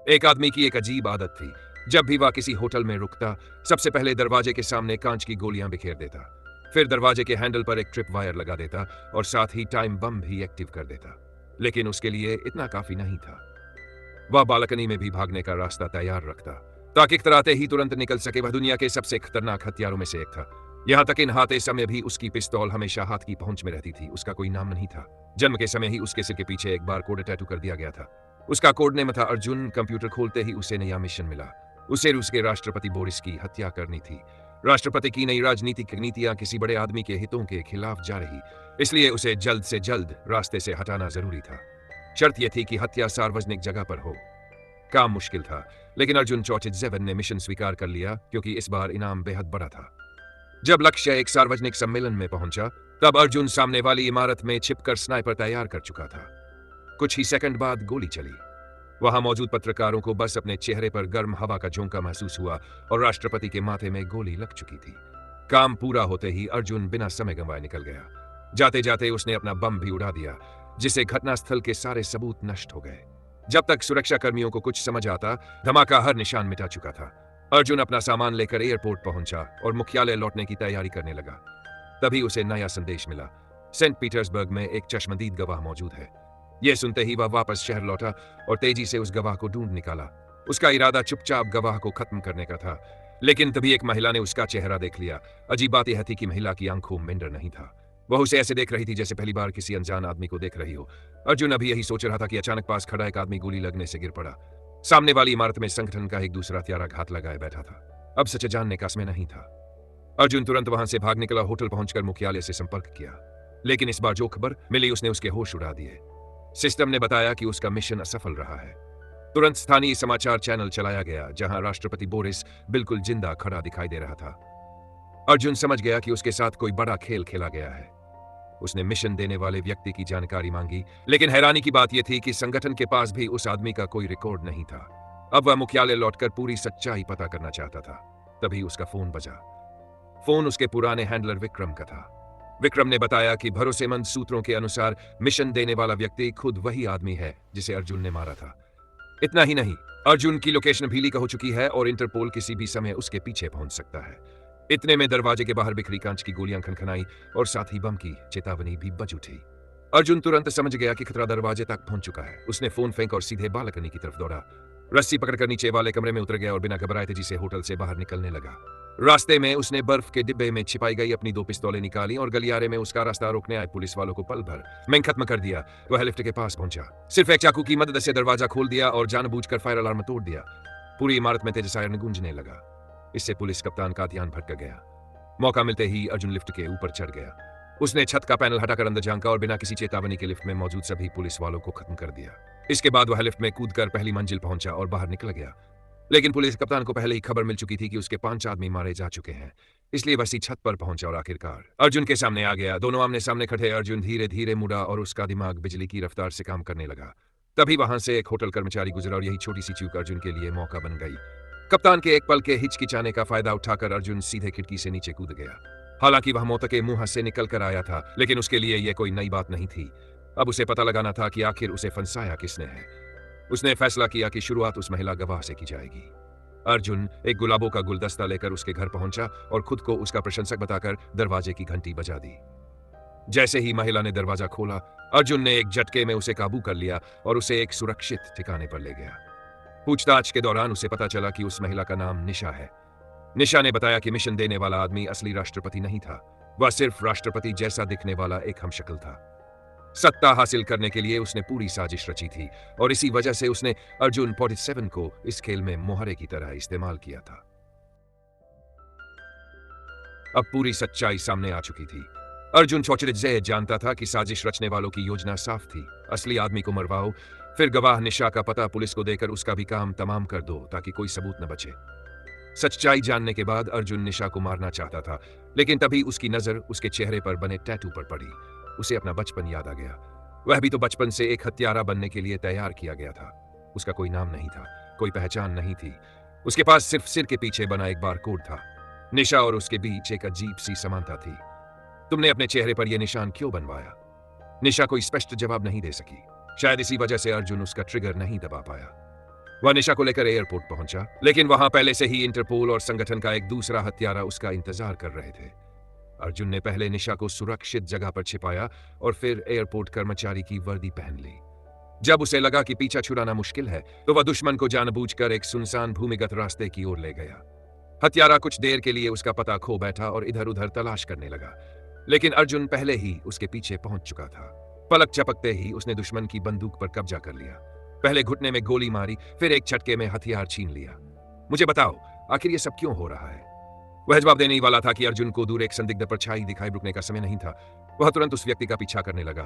एक आदमी की एक अजीब आदत थी। जब भी वह किसी होटल में रुकता, सबसे पहले दरवाजे के सामने कांच की गोलियां बिखेर देता, फिर दरवाजे के हैंडल पर एक ट्रिप वायर लगा देता और साथ ही टाइम बम भी एक्टिव कर देता। लेकिन उसके लिए इतना काफी नहीं था। वह बालकनी में भी भागने का रास्ता तैयार रखता, ताकि इतराते ही तुरंत निकल सके। वह दुनिया के सबसे खतरनाक हथियारों में से एक था। यहां तक इन हाथे समय भी उसकी पिस्तौल हमेशा हाथ की पहुंच में रहती थी। उसका कोई नाम नहीं था। जन्म के समय ही उसके सिर के पीछे एक बार कोड टैटू कर दिया गया था। उसका कोड नेम था अर्जुन। कंप्यूटर खोलते ही उसे नया मिशन मिला। उसे रूस के राष्ट्रपति बोरिस की हत्या करनी थी। राष्ट्रपति की नई राजनीतिक नीतियां किसी बड़े आदमी के हितों के खिलाफ जा रही, इसलिए उसे जल्द से जल्द रास्ते से हटाना जरूरी था। शर्त यह थी कि हत्या सार्वजनिक जगह पर हो। काम मुश्किल था, लेकिन अर्जुन चौचित्जेवन ने मिशन स्वीकार कर लिया, क्योंकि इस बार इनाम बेहद बड़ा था। जब लक्ष्य एक सार्वजनिक सम्मेलन में पहुंचा, तब अर्जुन सामने वाली इमारत में छिपकर स्नाइपर तैयार कर चुका था। कुछ ही सेकंड बाद गोली चली। वहां मौजूद पत्रकारों को बस अपने चेहरे पर गर्म हवा का झोंका महसूस हुआ और राष्ट्रपति के माथे में गोली लग चुकी थी। काम पूरा होते ही अर्जुन बिना समय गंवाए निकल गया। जाते जाते उसने अपना बम भी उड़ा दिया, जिससे घटनास्थल के सारे सबूत नष्ट हो गए। जब तक सुरक्षा कर्मियों को कुछ समझ आता, धमाका हर निशान मिटा चुका था। अर्जुन अपना सामान लेकर एयरपोर्ट पहुंचा और मुख्यालय लौटने की तैयारी करने लगा। तभी उसे नया संदेश मिला। सेंट पीटर्सबर्ग में एक चश्मदीद गवाह मौजूद है। यह सुनते ही वह वापस शहर लौटा और तेजी से उस गवाह को ढूंढ निकाला। उसका इरादा चुपचाप गवाह को खत्म करने का था, लेकिन तभी एक महिला ने उसका चेहरा देख लिया। अजीब बात यह थी कि महिला की आंखों में डर नहीं था। वह उसे ऐसे देख रही थी जैसे पहली बार किसी अनजान आदमी को देख रही हो। अर्जुन अभी यही सोच रहा था कि अचानक पास खड़ा एक आदमी गोली लगने से गिर पड़ा। सामने वाली इमारत में संगठन का एक दूसरा हत्यारा घात लगाए बैठा था। अब सच जानने का समय नहीं था। अर्जुन तुरंत वहां से भाग निकला। होटल पहुंचकर मुख्यालय से संपर्क किया, लेकिन इस बार जो खबर मिली उसने उसके होश उड़ा दिए। सिस्टम ने बताया कि उसका मिशन असफल रहा है। तुरंत स्थानीय समाचार चैनल चलाया गया, जहां राष्ट्रपति बोरिस बिल्कुल जिंदा खड़ा दिखाई दे रहा था। अर्जुन समझ गया कि उसके साथ कोई बड़ा खेल खेला गया है। उसने मिशन देने वाले व्यक्ति की जानकारी मांगी, लेकिन हैरानी की बात यह थी कि संगठन के पास भी उस आदमी का कोई रिकॉर्ड नहीं था। अब वह मुख्यालय लौटकर पूरी सच्चाई पता करना चाहता था। तभी उसका फोन बजा। फोन उसके पुराने हैंडलर विक्रम का था। विक्रम ने बताया कि भरोसेमंद सूत्रों के अनुसार मिशन देने वाला व्यक्ति खुद वही आदमी है जिसे अर्जुन ने मारा था। इतना ही नहीं, अर्जुन की लोकेशन भी लीक हो चुकी है और इंटरपोल किसी भी समय उसके पीछे पहुंच सकता है। इतने में दरवाजे के बाहर बिखरी कांच की गोलियां खनखनाई और साथ ही बम की चेतावनी भी बज उठी। अर्जुन तुरंत समझ गया कि खतरा दरवाजे तक पहुंच चुका है। उसने फोन फेंक और सीधे बालकनी की तरफ दौड़ा। रस्सी पकड़कर नीचे वाले कमरे में उतर गया और बिना घबराए तेजी से होटल से बाहर निकलने लगा। रास्ते में उसने बर्फ के डिब्बे में छिपाई गई अपनी 2 पिस्तौलें निकाली और गलियारे में उसका रास्ता रोकने आए पुलिस वालों को पल भर में खत्म कर दिया। वह लिफ्ट के पास पहुंचा, सिर्फ एक चाकू की मदद से दरवाजा खोल दिया और जानबूझकर फायर अलार्म तोड़ दिया। पूरी इमारत में तेज सायरन गूंजने लगा। इससे पुलिस कप्तान का ध्यान भटक गया। मौका मिलते ही अर्जुन लिफ्ट के ऊपर चढ़ गया। उसने छत का पैनल हटाकर अंदर झांका और बिना किसी चेतावनी के लिफ्ट में मौजूद सभी पुलिस वालों को खत्म कर दिया। इसके बाद वह लिफ्ट में कूदकर पहली मंजिल पहुंचा और बाहर निकल गया। लेकिन पुलिस कप्तान को पहले ही खबर मिल चुकी थी कि उसके 5 आदमी मारे जा चुके हैं, इसलिए वसी छत पर पहुंचा और आखिरकार अर्जुन के सामने आ गया। दोनों आमने सामने खड़े। अर्जुन धीरे धीरे मुड़ा और उसका दिमाग बिजली की रफ्तार से काम करने लगा। तभी वहां से एक होटल कर्मचारी गुजरा और यही छोटी सी चूक अर्जुन के लिए मौका बन गई। कप्तान के एक पल के हिचकिचाने का फायदा उठाकर अर्जुन सीधे खिड़की से नीचे कूद गया। हालांकि वह मौत के मुंह से निकल कर आया था, लेकिन उसके लिए यह कोई नई बात नहीं थी। अब उसे पता लगाना था कि आखिर उसे फंसाया किसने है। उसने फैसला किया कि शुरुआत उस महिला गवाह से की जाएगी। अर्जुन एक गुलाबों का गुलदस्ता लेकर उसके घर पहुंचा और खुद को उसका प्रशंसक बताकर दरवाजे की घंटी बजा दी। जैसे ही महिला ने दरवाजा खोला, अर्जुन ने एक झटके में उसे काबू कर लिया और उसे एक सुरक्षित ठिकाने पर ले गया। पूछताछ के दौरान उसे पता चला कि उस महिला का नाम निशा है। निशा ने बताया कि मिशन देने वाला आदमी असली राष्ट्रपति नहीं था। वह सिर्फ राष्ट्रपति जैसा दिखने वाला एक हमशक्ल था। सत्ता हासिल करने के लिए उसने पूरी साजिश रची थी और इसी वजह से उसने अर्जुन 47 को इस खेल में मोहरे की तरह इस्तेमाल किया था। अब पूरी सच्चाई सामने आ चुकी थी। अर्जुन चौचित्जे जानता था कि साजिश रचने वालों की योजना साफ थी। असली आदमी को मरवाओ, फिर गवाह निशा का पता पुलिस को देकर उसका भी काम तमाम कर दो ताकि कोई सबूत न बचे। सच्चाई जानने के बाद अर्जुन निशा को मारना चाहता था, लेकिन तभी उसकी नजर उसके चेहरे पर बने टैटू पर पड़ी। उसे अपना बचपन याद आ गया। वह भी तो बचपन से एक हत्यारा बनने के लिए तैयार किया गया था। उसका कोई नाम नहीं था, कोई पहचान नहीं थी। उसके पास सिर्फ सिर के पीछे बना एक बारकोड था। निशा और उसके बीच एक अजीब सी समानता थी। तुमने अपने चेहरे पर यह निशान क्यों बनवाया? निशा कोई स्पष्ट जवाब नहीं दे सकी। शायद इसी वजह से अर्जुन उसका ट्रिगर नहीं दबा पाया। वह निशा को लेकर एयरपोर्ट पहुंचा, लेकिन वहां पहले से ही इंटरपोल और संगठन का एक दूसरा हत्यारा उसका इंतजार कर रहे थे। अर्जुन ने पहले निशा को सुरक्षित जगह पर छिपाया और फिर एयरपोर्ट कर्मचारी की वर्दी पहन ली। जब उसे लगा कि पीछा छुड़ाना मुश्किल है, तो वह दुश्मन को जानबूझकर एक सुनसान भूमिगत रास्ते की ओर ले गया। हत्यारा कुछ देर के लिए उसका पता खो बैठा और इधर उधर तलाश करने लगा, लेकिन अर्जुन पहले ही उसके पीछे पहुंच चुका था। पलक झपकते ही उसने दुश्मन की बंदूक पर कब्जा कर लिया। पहले घुटने में गोली मारी, फिर एक झटके में हथियार छीन लिया। मुझे बताओ, आखिर ये सब क्यों हो रहा है? वह जवाब देने ही वाला था कि अर्जुन को दूर एक संदिग्ध परछाई दिखाई। रुकने का समय नहीं था। वह तुरंत उस व्यक्ति का पीछा करने लगा।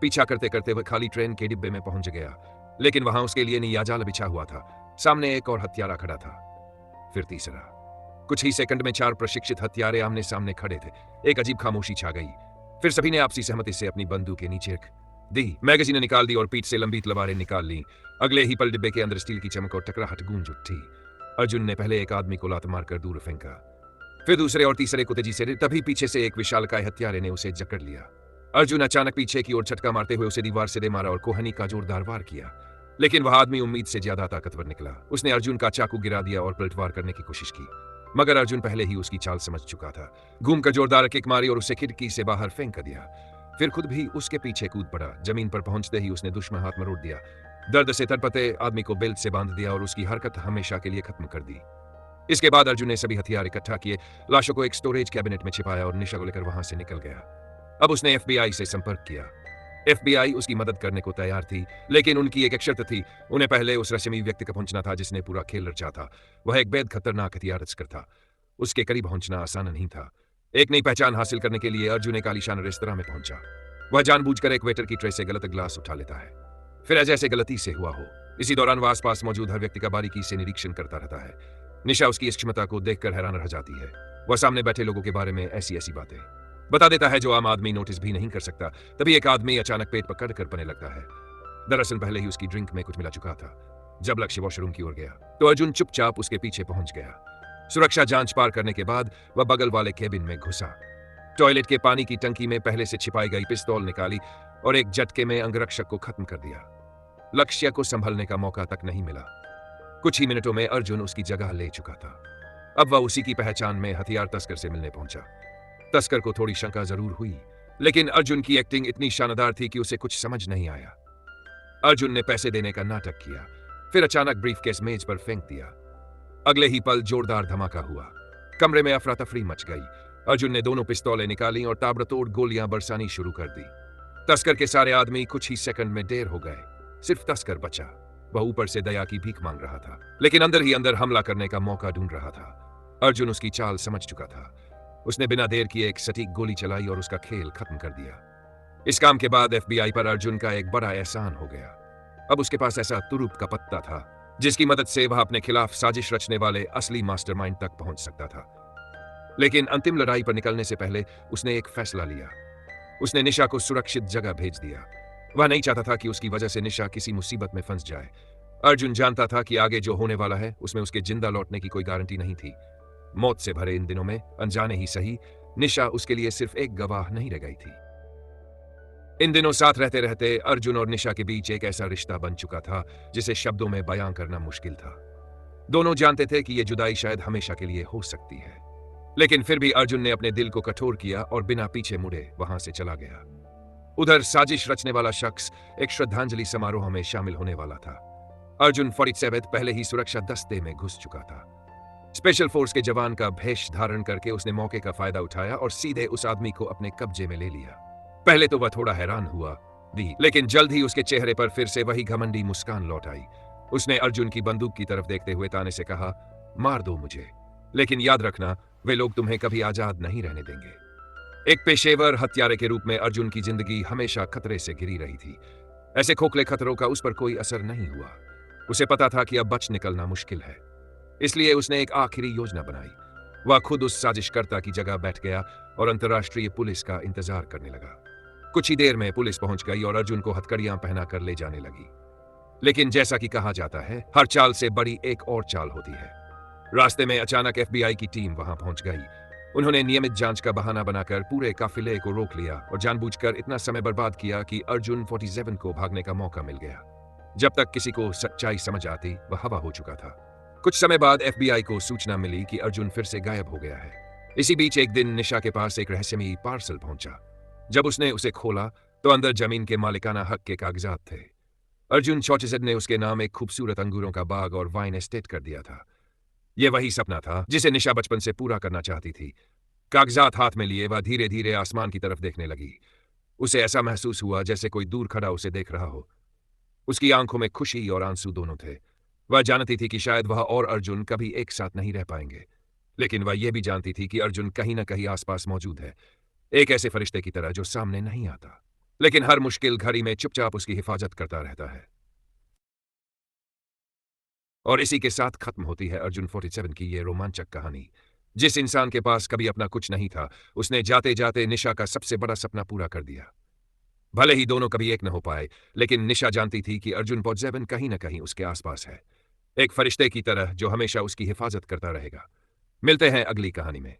पीछा करते करते वह खाली ट्रेन के डिब्बे में पहुंच गया, लेकिन वहां उसके लिए नया जाल बिछा हुआ था। सामने एक और हत्यारा खड़ा था, फिर तीसरा। कुछ ही सेकंड में 4 प्रशिक्षित हत्यारे आमने सामने खड़े थे। एक अजीब खामोशी छा गई। फिर सभी ने आपसी सहमति से अपनी बंदूकें नीचे रख दी, मैगजीनें निकाल दी और पीठ से लंबी तलवारें निकाल ली। अगले ही पल डिब्बे के अंदर स्टील की चमक और टकराहट गूंज उठी। अर्जुन ने पहले एक आदमी को लात मारकर दूर फेंका, फिर दूसरे और तीसरे को तेजी से। तभी पीछे से एक विशालकाय हत्यारे ने उसे जकड़ लिया। अर्जुन अचानक पीछे की ओर झटका मारते हुए उसे दीवार से दे मारा और कोहनी का जोरदार वार किया, लेकिन वह आदमी उम्मीद से ज्यादा ताकतवर निकला। उसने अर्जुन का चाकू गिरा दिया और पलटवार करने की कोशिश की, मगर अर्जुन पहले ही उसकी चाल समझ चुका था। घूमकर जोरदार किक मारी और उसे खिड़की से बाहर फेंक दिया। फिर खुद भी उसके पीछे कूद पड़ा। जमीन पर पहुंचते ही उसने दुश्मन हाथ मरोड़ दिया। दर्द से तड़पते आदमी को बेल्ट से बांध दिया और उसकी हरकत हमेशा के लिए खत्म कर दी। इसके बाद अर्जुन ने सभी हथियार इकट्ठा किए, लाशों को एक स्टोरेज कैबिनेट में छिपाया और निशा को लेकर वहां से निकल गया। अब उसने एफबीआई से संपर्क किया। एफबीआई उसकी मदद करने को तैयार थी, लेकिन उनकी एक शर्त थी। उन्हें पहले उस रहस्यमयी व्यक्ति का पहुंचना था जिसने पूरा खेल रचा था। वह एक बेहद खतरनाक हथियार तस्कर था। उसके करीब पहुंचना आसान नहीं था। एक नई पहचान हासिल करने के लिए अर्जुन एक आलीशान रेस्तरां में पहुंचा। वह जानबूझकर एक वेटर की ट्रे से गलत ग्लास उठा लेता है, फिर जैसे गलती से हुआ हो। इसी दौरान वह आसपास मौजूद हर व्यक्ति का बारीकी से निरीक्षण करता रहता है। निशा उसकी इस क्षमता को देखकर हैरान रह जाती है। वह सामने बैठे लोगों के बारे में ऐसी ऐसी बातें बता देता है जो आम आदमी नोटिस भी नहीं कर सकता। तभी एक आदमी अचानक पेट पकड़ कर पड़ने लगता है। दरअसल पहले ही उसकी ड्रिंक में कुछ मिला चुका था। जब लक्ष्य वॉशरूम की ओर गया तो अर्जुन चुपचाप उसके पीछे पहुंच गया। सुरक्षा जांच पार करने के बाद वह बगल वाले केबिन में घुसा। टॉयलेट के पानी की टंकी में पहले से छिपाई गई पिस्तौल निकाली और एक झटके में अंगरक्षक को खत्म कर दिया। लक्ष्य को संभलने का मौका तक नहीं मिला। कुछ ही मिनटों में अर्जुन उसकी जगह ले चुका था। अब वह उसी की पहचान में हथियार तस्कर से मिलने पहुंचा। तस्कर को थोड़ी शंका जरूर हुई, लेकिन अर्जुन की एक्टिंग इतनी शानदार थी कि उसे कुछ समझ नहीं आया। अर्जुन ने पैसे देने का नाटक किया, फिर अचानक ब्रीफकेस मेज पर फेंक दिया। अगले ही पल जोरदार धमाका हुआ। कमरे में अफरा तफरी मच गई। अर्जुन ने दोनों पिस्तौलें निकाली और ताबड़तोड़ गोलियां बरसानी शुरू कर दी। तस्कर के सारे आदमी कुछ ही सेकंड में ढेर हो गए। सिर्फ तस्कर बचा। वह ऊपर से दया की भीख मांग रहा था, लेकिन अंदर ही अंदर हमला करने का मौका ढूंढ रहा था। अर्जुन उसकी चाल समझ चुका था। उसने बिना देर किए एक सटीक गोली चलाई और उसका खेल खत्म कर दिया। इस काम के बाद एफबीआई पर अर्जुन का एक बड़ा एहसान हो गया। अब उसके पास ऐसा तुरुप का पत्ता था जिसकी मदद से वह अपने खिलाफ साजिश रचने वाले असली मास्टरमाइंड तक पहुंच सकता था। लेकिन अंतिम लड़ाई पर निकलने से पहले उसने एक फैसला लिया। उसने निशा को सुरक्षित जगह भेज दिया। वह नहीं चाहता था कि उसकी वजह से निशा किसी मुसीबत में फंस जाए। अर्जुन जानता था कि आगे जो होने वाला है उसमें उसके जिंदा लौटने की कोई गारंटी नहीं थी। मौत से भरे इन दिनों में अनजाने ही सही, निशा उसके लिए सिर्फ एक गवाह नहीं रह गई थी। इन दिनों साथ रहते रहते अर्जुन और निशा के बीच एक ऐसा रिश्ता बन चुका था जिसे शब्दों में बयां करना मुश्किल था। दोनों जानते थे कि यह जुदाई शायद हमेशा के लिए हो सकती है, लेकिन फिर भी अर्जुन ने अपने दिल को कठोर किया और बिना पीछे मुड़े वहां से चला गया। उधर साजिश रचने वाला शख्स एक श्रद्धांजलि समारोह में शामिल होने वाला था। अर्जुन 47 पहले ही सुरक्षा दस्ते में घुस चुका था। स्पेशल फोर्स के जवान का भेष धारण करके उसने मौके का फायदा उठाया और सीधे उस आदमी को अपने कब्जे में ले लिया। पहले तो वह थोड़ा हैरान हुआ भी, लेकिन जल्द ही उसके चेहरे पर फिर से वही घमंडी मुस्कान लौट आई। उसने अर्जुन की बंदूक की तरफ देखते हुए ताने से कहा, मार दो मुझे, लेकिन याद रखना वे लोग तुम्हें कभी आजाद नहीं रहने देंगे। एक पेशेवर हत्यारे के रूप में अर्जुन की जिंदगी हमेशा खतरे से घिरी रही थी। ऐसे खोखले खतरों का उस पर कोई असर नहीं हुआ। उसे पता था कि अब बच निकलना मुश्किल है, इसलिए उसने एक आखिरी योजना बनाई। वह खुद उस साजिशकर्ता की जगह बैठ गया और अंतर्राष्ट्रीय पुलिस का इंतजार करने लगा। कुछ ही देर में पुलिस पहुंच गई और अर्जुन को हथकड़ियां पहना कर ले जाने लगी। लेकिन जैसा कि कहा जाता है, हर चाल से बड़ी एक और चाल होती है। रास्ते में अचानक एफबीआई की टीम वहां पहुंच गई। उन्होंने नियमित जांच का बहाना बनाकर पूरे काफिले को रोक लिया और जानबूझकर इतना समय बर्बाद किया कि अर्जुन 47 को भागने का मौका मिल गया। जब तक किसी को सच्चाई समझ आती वह हवा हो चुका था। कुछ समय बाद एफबीआई को सूचना मिली कि अर्जुन फिर से गायब हो गया है। इसी बीच एक दिन निशा के पास एक रहस्यमयी पार्सल पहुंचा। जब उसने उसे खोला तो अंदर जमीन के मालिकाना हक के कागजात थे। अर्जुन चौटिसद ने उसके नाम एक खूबसूरत अंगूरों का बाग और वाइन एस्टेट कर दिया था। यह वही सपना था जिसे निशा बचपन से पूरा करना चाहती थी। कागजात हाथ में लिए वह धीरे धीरे आसमान की तरफ देखने लगी। उसे ऐसा महसूस हुआ जैसे कोई दूर खड़ा उसे देख रहा हो। उसकी आंखों में खुशी और आंसू दोनों थे। वह जानती थी कि शायद वह और अर्जुन कभी एक साथ नहीं रह पाएंगे, लेकिन वह यह भी जानती थी कि अर्जुन कहीं न कहीं आसपास मौजूद है, एक ऐसे फरिश्ते की तरह जो सामने नहीं आता, लेकिन हर मुश्किल घड़ी में चुपचाप उसकी हिफाजत करता रहता है। और इसी के साथ खत्म होती है अर्जुन 47 की ये रोमांचक कहानी। जिस इंसान के पास कभी अपना कुछ नहीं था, उसने जाते जाते निशा का सबसे बड़ा सपना पूरा कर दिया। भले ही दोनों कभी एक न हो पाए, लेकिन निशा जानती थी कि अर्जुन 47 कहीं न कहीं उसके आसपास है, एक फरिश्ते की तरह जो हमेशा उसकी हिफाजत करता रहेगा। मिलते हैं अगली कहानी में।